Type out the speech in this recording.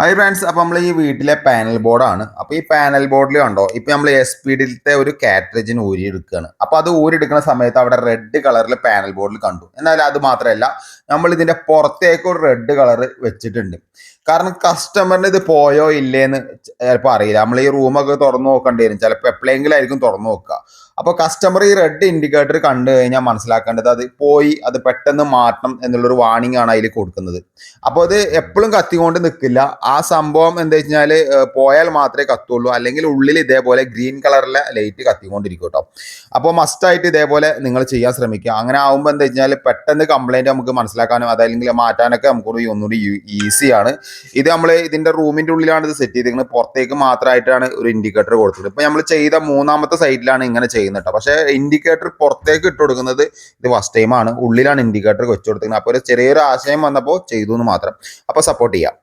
Hi friends, അപ്പോൾ നമ്മൾ ഈ വീട്ടിലെ പാനൽ ബോർഡാണ്. അപ്പോൾ ഈ പാനൽ ബോർഡിൽ കണ്ടോ, ഇപ്പോൾ നമ്മൾ SPD ഒരു കാറ്ററേജിന് ഊരി എടുക്കുകയാണ്. അപ്പോൾ അത് ഊരി എടുക്കുന്ന സമയത്ത് അവിടെ റെഡ് കളറിൽ പാനൽ ബോർഡിൽ കണ്ടു. എന്നാൽ അത് മാത്രമല്ല, നമ്മൾ ഇതിൻ്റെ പുറത്തേക്ക് ഒരു റെഡ് കളർ വെച്ചിട്ടുണ്ട്. കാരണം കസ്റ്റമറിന് ഇത് പോയോ ഇല്ലേന്ന് ചിലപ്പോൾ അറിയില്ല. നമ്മൾ ഈ റൂമൊക്കെ തുറന്നു നോക്കേണ്ടി വരും, ചിലപ്പോൾ എപ്പോഴെങ്കിലും ആയിരിക്കും തുറന്നു നോക്കുക. അപ്പോൾ കസ്റ്റമർ ഈ റെഡ് ഇൻഡിക്കേറ്റർ കണ്ടു കഴിഞ്ഞാൽ മനസ്സിലാക്കേണ്ടത് അത് പോയി, അത് പെട്ടെന്ന് മാറ്റണം എന്നുള്ളൊരു വാർണിംഗ് ആണ് അതിൽ കൊടുക്കുന്നത്. അപ്പോൾ അത് എപ്പോഴും കത്തിക്കൊണ്ട് നിൽക്കില്ല. ആ സംഭവം എന്താ വെച്ചാൽ പോയാൽ മാത്രമേ കത്തുള്ളൂ, അല്ലെങ്കിൽ ഉള്ളിൽ ഇതേപോലെ ഗ്രീൻ കളറിലെ ലൈറ്റ് കത്തിക്കൊണ്ടിരിക്കും കേട്ടോ. അപ്പോൾ മസ്റ്റായിട്ട് ഇതേപോലെ നിങ്ങൾ ചെയ്യാൻ ശ്രമിക്കുക. അങ്ങനെ ആകുമ്പോൾ എന്താ വെച്ചാൽ പെട്ടെന്ന് കംപ്ലൈൻറ്റ് നമുക്ക് മനസ്സിലാക്കാനും അതല്ലെങ്കിൽ മാറ്റാനൊക്കെ നമുക്ക് ഒന്നുകൂടി ഈസിയാണ്. ഇത് നമ്മൾ ഇതിൻ്റെ റൂമിൻ്റെ ഉള്ളിലാണ് ഇത് സെറ്റ് ചെയ്തിരിക്കുന്നത്, പുറത്തേക്ക് മാത്രമായിട്ടാണ് ഒരു ഇൻഡിക്കേറ്റർ കൊടുത്തത്. ഇപ്പോൾ നമ്മൾ ചെയ്ത മൂന്നാമത്തെ സൈറ്റിലാണ് ഇങ്ങനെ ചെയ്യുന്നത് കേട്ടോ. പക്ഷേ ഇൻഡിക്കേറ്റർ പുറത്തേക്ക് ഇട്ട് കൊടുക്കുന്നത് ഇത് ഫസ്റ്റ് ടൈമാണ്, ഉള്ളിലാണ് ഇൻഡിക്കേറ്റർ വെച്ച് കൊടുക്കുന്നത്. അപ്പോൾ ഒരു ചെറിയൊരു ആശയം വന്നപ്പോൾ ചെയ്തു എന്ന് മാത്രം. അപ്പോൾ സപ്പോർട്ട് ചെയ്യാം.